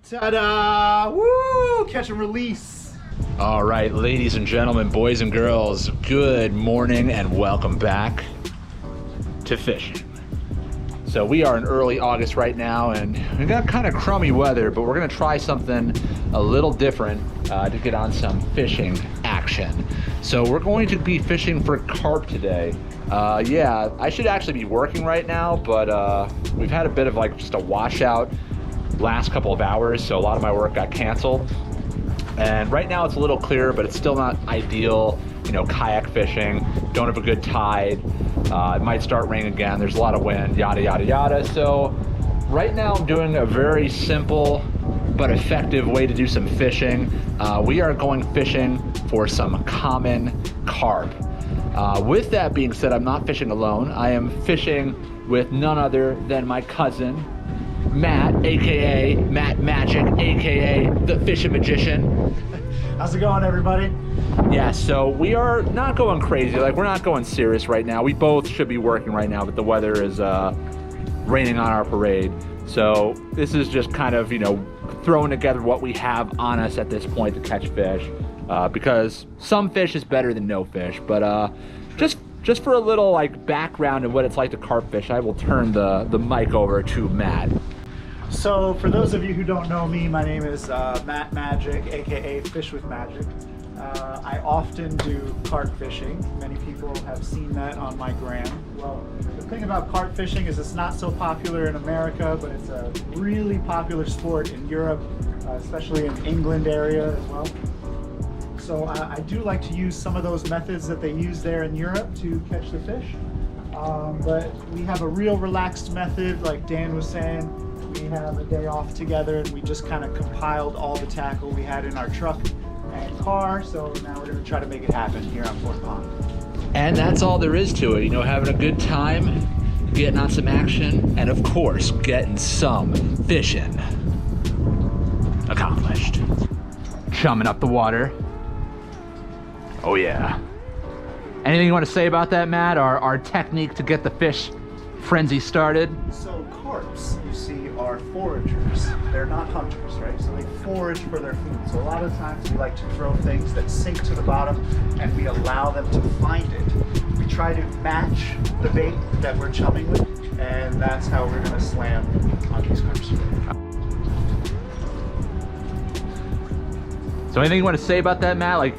Ta-da! Woo! Catch and release. All right, ladies and gentlemen, boys and girls, good morning and welcome back to Fishin'. So we are in early August right now, and we got kind of crummy weather, but we're gonna try something a little different to get on some fishing action. So we're going to be fishing for carp today. Yeah, I should actually be working right now, but we've had a bit of like just a washout last couple of hours, so a lot of my work got canceled. And right now it's a little clearer, but it's still not ideal, you know, kayak fishing. Don't have a good tide. It might start raining again. There's a lot of wind, yada, yada, yada. So right now I'm doing a very simple but effective way to do some fishing. We are going fishing for some common carp. With that being said, I'm not fishing alone. I am fishing with none other than my cousin, Matt, aka Matt Magic, aka the Fishin' Magician. How's it going, everybody? Yeah, so we are not going crazy. Like, we're not going serious right now. We both should be working right now, but the weather is raining on our parade. So this is just kind of, you know, throwing together what we have on us at this point to catch fish, because some fish is better than no fish. But just for a little like background of what it's like to carp fish, I will turn the mic over to Matt. So for those of you who don't know me, my name is Matt Magic, aka Fish with Magic. I often do carp fishing. Many people have seen that on my gram. Well, the thing about carp fishing is it's not so popular in America, but it's a really popular sport in Europe, especially in England area as well. So I do like to use some of those methods that they use there in Europe to catch the fish. But we have a real relaxed method, like Dan was saying. We have a day off together and we just kind of compiled all the tackle we had in our truck and car. So now we're going to try to make it happen here on Fort Pond. And that's all there is to it, you know, having a good time, getting on some action, and of course, getting some fishing accomplished. Chumming up the water. Oh yeah. Anything you want to say about that, Matt? Our technique to get the fish frenzy started? So carps, you see, are foragers. They're not hunters, right? So they forage for their food. So a lot of times we like to throw things that sink to the bottom and we allow them to find it. We try to match the bait that we're chumming with, and that's how we're going to slam on these carps. So anything you want to say about that, Matt? Like,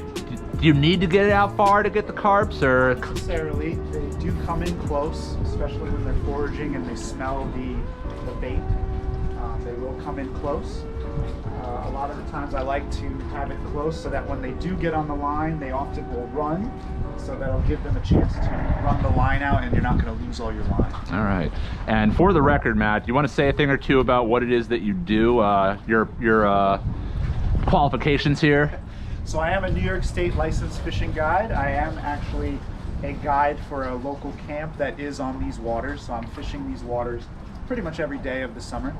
do you need to get it out far to get the carps, or? Not necessarily. They do come in close, especially when they're foraging and they smell the bait. They will come in close. A lot of the times I like to have it close so that when they do get on the line, they often will run. So that'll give them a chance to run the line out and you're not going to lose all your line. All right. And for the record, Matt, do you want to say a thing or two about what it is that you do, your qualifications here? So I am a New York State licensed fishing guide. I am actually a guide for a local camp that is on these waters. So I'm fishing these waters pretty much every day of the summer.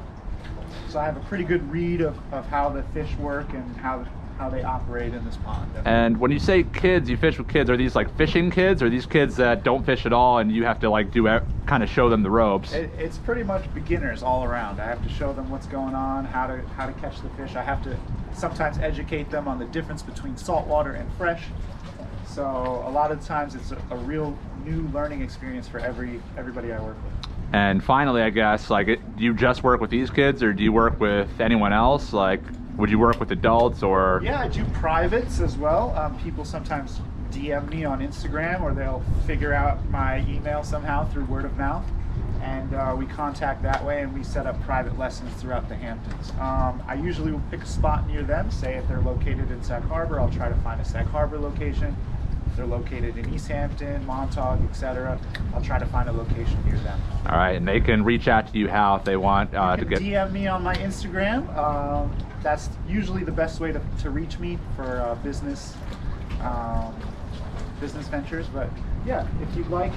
So I have a pretty good read of how the fish work and how they operate in this pond. And when you say kids, you fish with kids, are these like fishing kids, or these kids that don't fish at all and you have to like kind of show them the ropes? It's pretty much beginners all around. I have to show them what's going on, how to catch the fish. I have to sometimes educate them on the difference between saltwater and fresh. So a lot of times it's a real new learning experience for everybody I work with. And finally, I guess, like, do you just work with these kids, or do you work with anyone else? Like, would you work with adults, or? Yeah, I do privates as well. People sometimes DM me on Instagram, or they'll figure out my email somehow through word of mouth. And we contact that way, and we set up private lessons throughout the Hamptons. I usually will pick a spot near them. Say if they're located in Sag Harbor, I'll try to find a Sag Harbor location. If they're located in East Hampton, Montauk, etc., I'll try to find a location near them. All right, and they can reach out to you if they want to get. DM me on my Instagram. That's usually the best way to reach me for business ventures. But yeah, if you'd like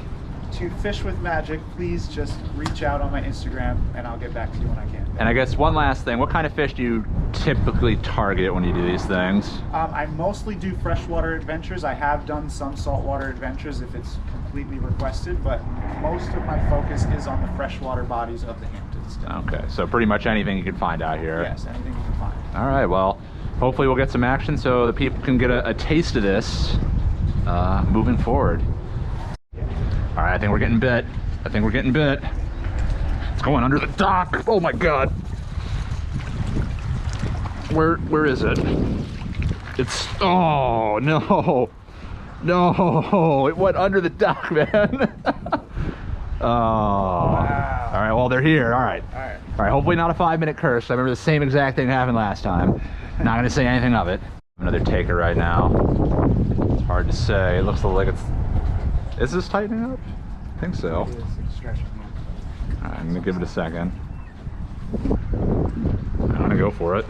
to fish with magic, please just reach out on my Instagram and I'll get back to you when I can. And I guess one last thing, what kind of fish do you typically target when you do these things? I mostly do freshwater adventures. I have done some saltwater adventures if it's completely requested, but most of my focus is on the freshwater bodies of the Hamptons. Okay, so pretty much anything you can find out here. Yes, anything you can find. All right, well, hopefully we'll get some action so the people can get a taste of this moving forward. All right, I think we're getting bit. It's going under the dock. Oh my God. Where is it? It's, oh no. No, it went under the dock, man. Oh. Wow. All right, well, they're here. All right. All right, hopefully not a 5-minute curse. I remember the same exact thing happened last time. Not gonna say anything of it. Another taker right now. It's hard to say. It looks like it's, is this tightening up? I think so. It is. It's stretching. All right, I'm gonna give it a second. I'm gonna go for it.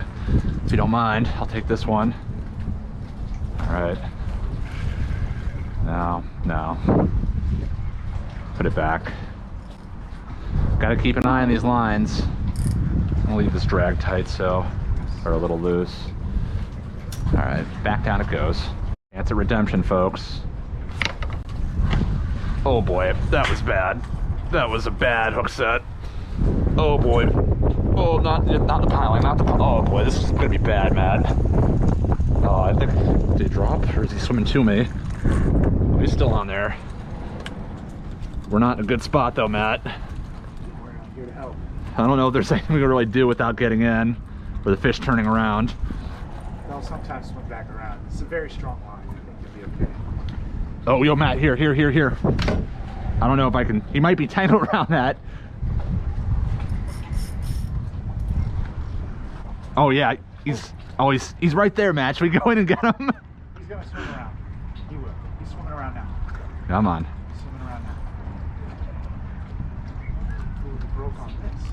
If you don't mind, I'll take this one. All right. No. Put it back. Gotta keep an eye on these lines. I'll leave this drag tight so they're a little loose. All right, back down it goes. That's a redemption, folks. Oh boy, that was bad. That was a bad hook set. Oh boy. Oh, not the piling, not the piling. Oh boy, this is gonna be bad, Matt. Oh, I think, did he drop or is he swimming to me? Oh, he's still on there. We're not in a good spot though, Matt. We're here to help. I don't know if there's anything we can really do without getting in, or the fish turning around. They'll sometimes swim back around. It's a very strong line. I think you'll be okay. Oh, yo, Matt, here. I don't know if I can, he might be tangled around that. Oh yeah, he's right there, Matt. Should we go in and get him? He's gonna swim around. He will. He's swimming around now. Come on. He's swimming around now. Ooh, he broke on this.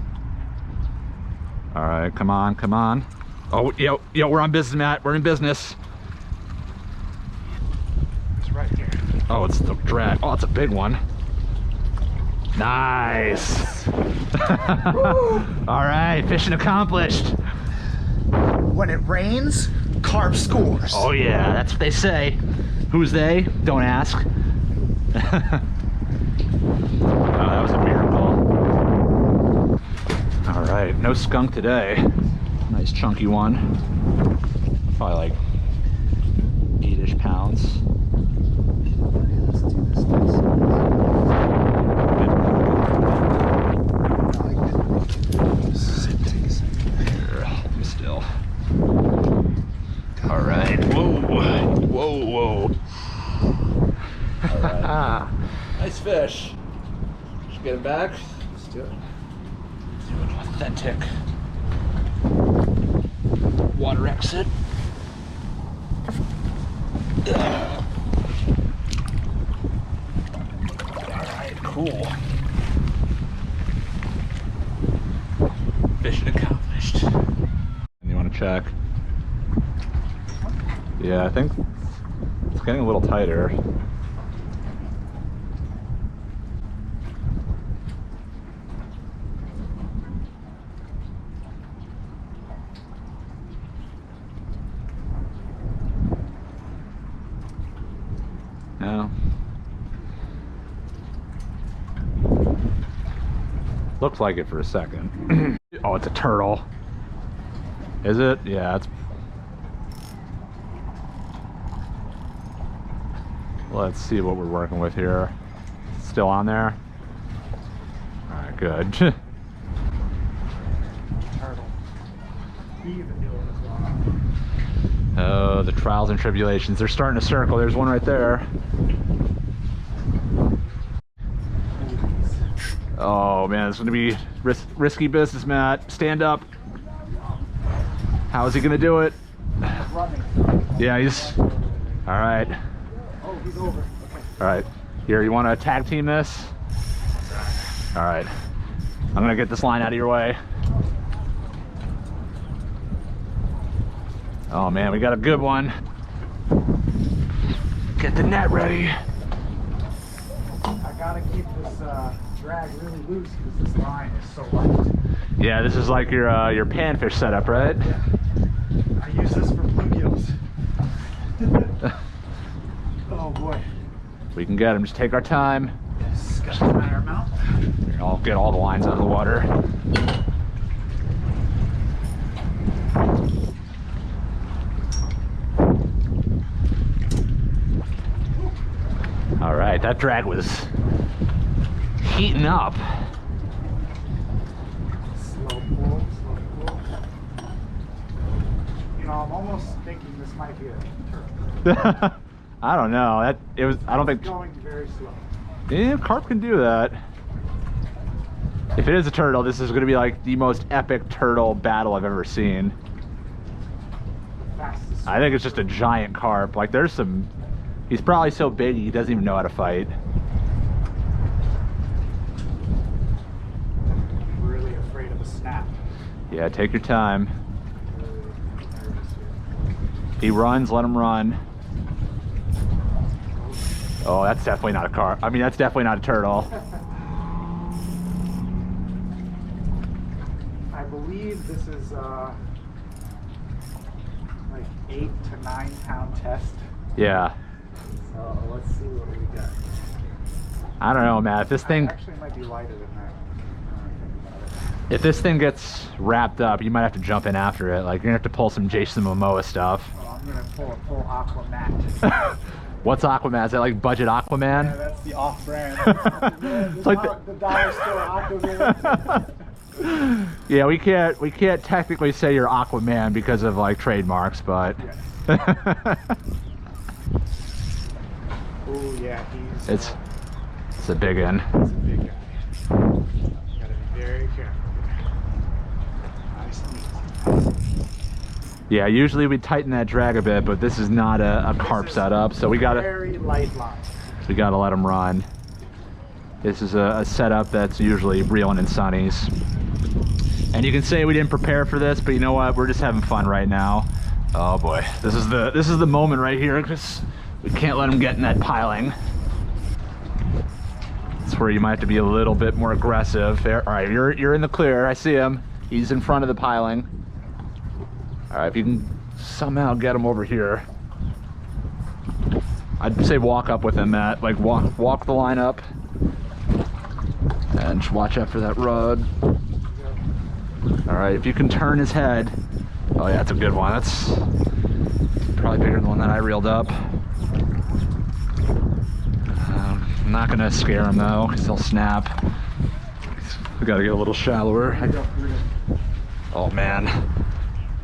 All right, come on. Oh, yo, we're on business, Matt. We're in business. It's right here. Oh, it's the drag. Oh, it's a big one. Nice. All right, fishing accomplished. When it rains, carp scores. Oh yeah, that's what they say. Who's they? Don't ask. Oh, that was a miracle. All right, no skunk today. Nice chunky one. Probably like 8-ish pounds. Let's do this. Here, hold me still. All right. Whoa. All right. Nice fish. Just get him back. Let's do it. Do an authentic water exit. Alright, cool. Mission accomplished. You want to check? Yeah, I think it's getting a little tighter. No. Looked like it for a second. Oh, it's a turtle. Is it? Yeah, it's... Let's see what we're working with here. Still on there? Alright, good. Turtle. Even Oh, the trials and tribulations. They're starting to circle. There's one right there. Oh man, it's going to be risky business, Matt. Stand up. How is he going to do it? running. Yeah, he's... All right. Oh, he's over. Okay. All right. Here, you want to tag team this? All right. I'm going to get this line out of your way. Oh man, we got a good one. Get the net ready. I gotta keep this drag really loose because this line is so light. Yeah, this is like your panfish setup, right? Yeah. I use this for bluegills. Oh boy. We can get them. Just take our time. Yes, gotta find our I'll get all the lines out of the water. All right, that drag was heating up. Slow pull, slow pull. You know, I'm almost thinking this might be a turtle. I don't know. I don't think. It's going very slow. Yeah, carp can do that. If it is a turtle, this is going to be like the most epic turtle battle I've ever seen. Fastest. I think it's just a giant carp. Like there's some. He's probably so big he doesn't even know how to fight. I'm really afraid of a snap. Yeah, take your time. Really nervous here. If he runs, let him run. Oh, that's definitely not a carp. I mean, that's definitely not a turtle. I believe this is like 8 to 9 pound test. Yeah. So let's see what we got. I don't know, man. If this thing, Actually, it might be lighter than that. if this thing gets wrapped up, you might have to jump in after it. Like you're gonna have to pull some Jason Momoa stuff. Oh, I'm gonna pull a full Aquamat. What's Aquaman? Is that like budget Aquaman? Yeah, that's the off-brand. It's like the dollar store Aquaman. Yeah, we can't technically say you're Aquaman because of like trademarks, but Yeah. Oh yeah, it's a big one. he's a big guy. Gotta be very careful. Nice and easy. Yeah, usually we tighten that drag a bit, but this is not a carp setup, so we gotta Very light line. let him run. This is a setup that's usually reeling in sunnies. And you can say we didn't prepare for this, but you know what? We're just having fun right now. Oh boy, this is the moment right here because we can't let him get in that piling. That's where you might have to be a little bit more aggressive. There, all right, you're in the clear. I see him. He's in front of the piling. All right, if you can somehow get him over here, I'd say walk up with him, Matt. Like walk the line up, and just watch out for that rod. All right, if you can turn his head. Oh yeah, that's a good one. That's probably bigger than the one that I reeled up. I'm not gonna scare him though, because he'll snap. We gotta get a little shallower. Oh man,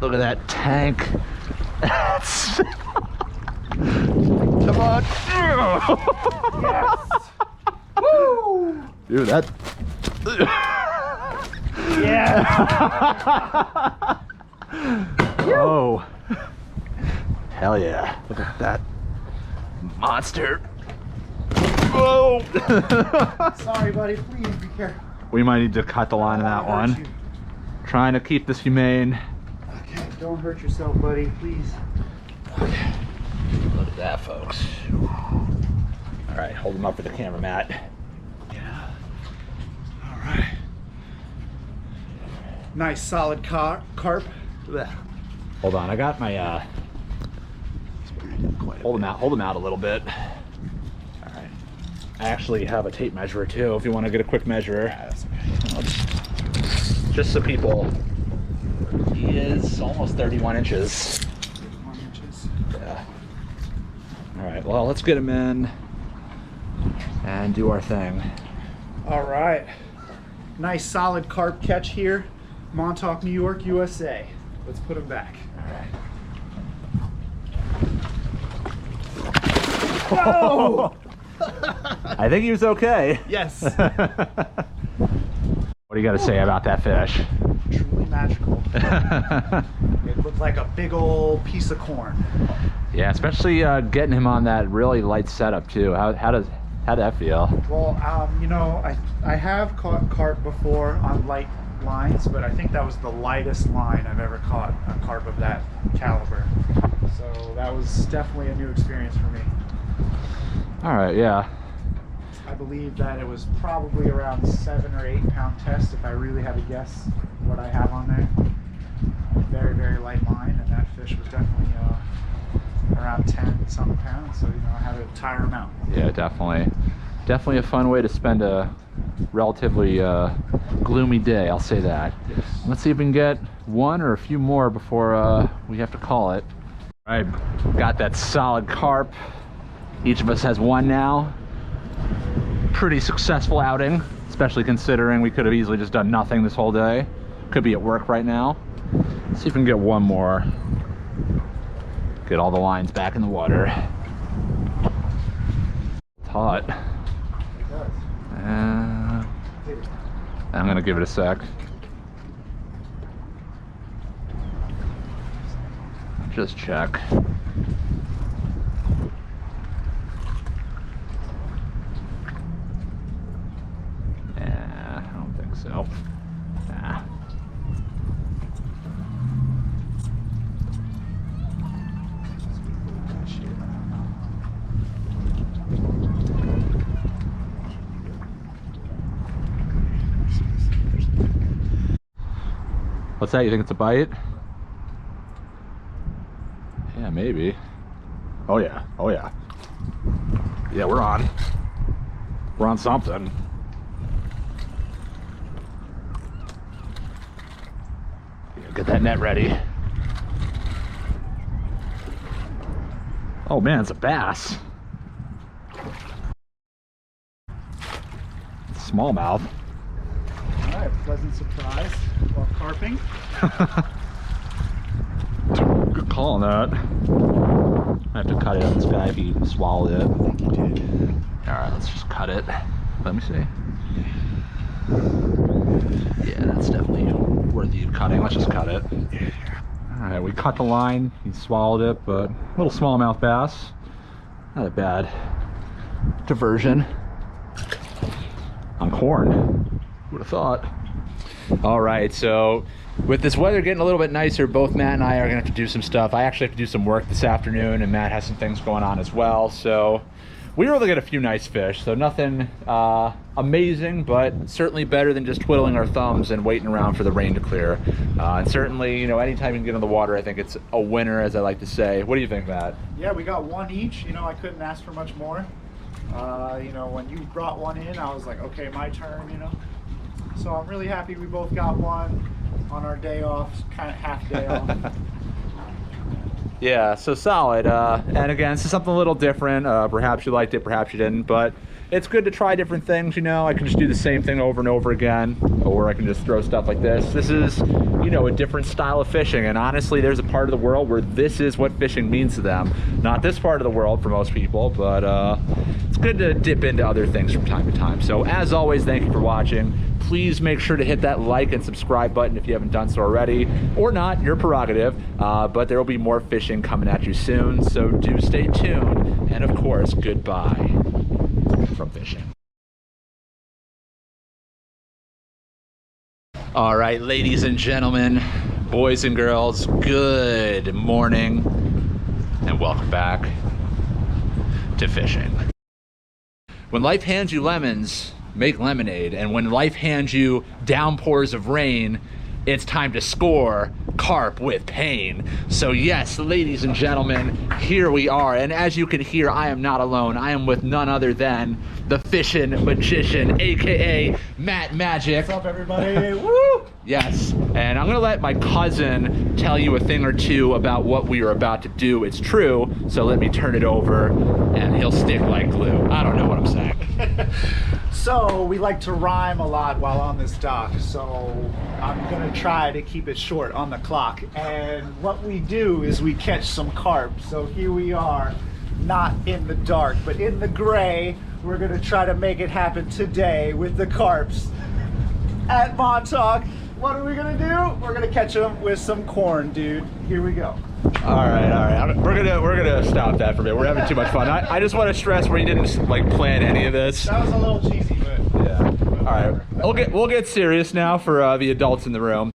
look at that tank. Come on. Yes. Woo! Dude, that. Yeah. Oh. Hell yeah. Look at that monster. Whoa. Sorry, buddy. Please be careful. We might need to cut the line on that I'll hurt one. you. Trying to keep this humane. Okay, don't hurt yourself, buddy. Please. Okay. Look at that, folks. All right, hold him up for the camera, Matt. Yeah. All right. Nice, solid carp. Hold on, I got my hold him out a little bit. All right. I actually have a tape measure too if you want to get a quick measure. Yeah, that's okay. Just so people, he is almost 31 inches. 31 inches. Yeah. All right, well, let's get him in and do our thing. All right. Nice, solid carp catch here. Montauk, New York, USA. Let's put him back. Oh! I think he was okay. Yes. What do you got to say about that fish? Truly magical. It looked like a big old piece of corn. Yeah, especially getting him on that really light setup too. How'd that feel? Well, you know, I have caught carp before on light lines, but I think that was the lightest line I've ever caught a carp of that caliber. So that was definitely a new experience for me. All right, yeah. I believe that it was probably around 7 or 8 pound test if I really had to guess what I have on there. Very, very light line, and that fish was definitely around 10 some pounds, so you know I had to tire him out. Yeah, definitely. Definitely a fun way to spend a relatively gloomy day, I'll say that. Yes. Let's see if we can get one or a few more before we have to call it. All right, got that solid carp. Each of us has one now. Pretty successful outing, especially considering we could have easily just done nothing this whole day. Could be at work right now. Let's see if we can get one more. Get all the lines back in the water. It's hot. I'm gonna give it a sec. Just check. I don't think so. Nah. What's that? You think it's a bite? Yeah, maybe. Oh yeah. Oh yeah. Yeah, we're on. We're on something. Get that net ready. Oh man, it's a bass. Smallmouth. All right, pleasant surprise while carping. Good call on that. I have to cut it on this guy if he swallowed it. I think you did. All right, let's just cut it. Let me see. Yeah, that's definitely worthy of cutting. Let's just cut it. All right, we cut the line. He swallowed it, but little smallmouth bass. Not a bad diversion on corn. Would have thought. All right, so with this weather getting a little bit nicer, both Matt and I are gonna have to do some stuff. I actually have to do some work this afternoon, and Matt has some things going on as well. So we were able to get a few nice fish, so nothing amazing, but certainly better than just twiddling our thumbs and waiting around for the rain to clear. And certainly, you know, anytime you can get in the water, I think it's a winner, as I like to say. What do you think, Matt? Yeah, we got one each. You know, I couldn't ask for much more. You know, when you brought one in, I was like, okay, my turn, you know. So I'm really happy we both got one on our day off, kind of half day off. Yeah, so solid. And again, this is something a little different. Perhaps you liked it, perhaps you didn't, but it's good to try different things, you know. I can just do the same thing over and over again, or I can just throw stuff like this. This is, you know, a different style of fishing, and honestly, there's a part of the world where this is what fishing means to them. Not this part of the world for most people, but it's good to dip into other things from time to time. So as always, thank you for watching. Please make sure to hit that like and subscribe button if you haven't done so already, or not, your prerogative, but there will be more fishing coming at you soon, so do stay tuned, and of course, goodbye from Fishin. All right, ladies and gentlemen, boys and girls, good morning, and welcome back to Fishin. When life hands you lemons, make lemonade, and when life hands you downpours of rain, it's time to score carp with pain. So yes, ladies and gentlemen, here we are, and as you can hear, I am not alone. I am with none other than the Fishin' magician, aka Matt Magic. What's up, everybody? Woo! Yes, and I'm gonna let my cousin tell you a thing or two about what we are about to do. It's true, so let me turn it over, and he'll stick like glue. I don't know what I'm saying. So we like to rhyme a lot while on this dock, so I'm gonna try to keep it short on the clock. And what we do is we catch some carp. So here we are, not in the dark, but in the gray. We're gonna try to make it happen today with the carps at Montauk. What are we gonna do? We're gonna catch them with some corn, dude. Here we go. All right. We're gonna stop that for a minute. We're having too much fun. I just want to stress we didn't like plan any of this. That was a little cheesy, but yeah. All right. We'll get serious now for the adults in the room.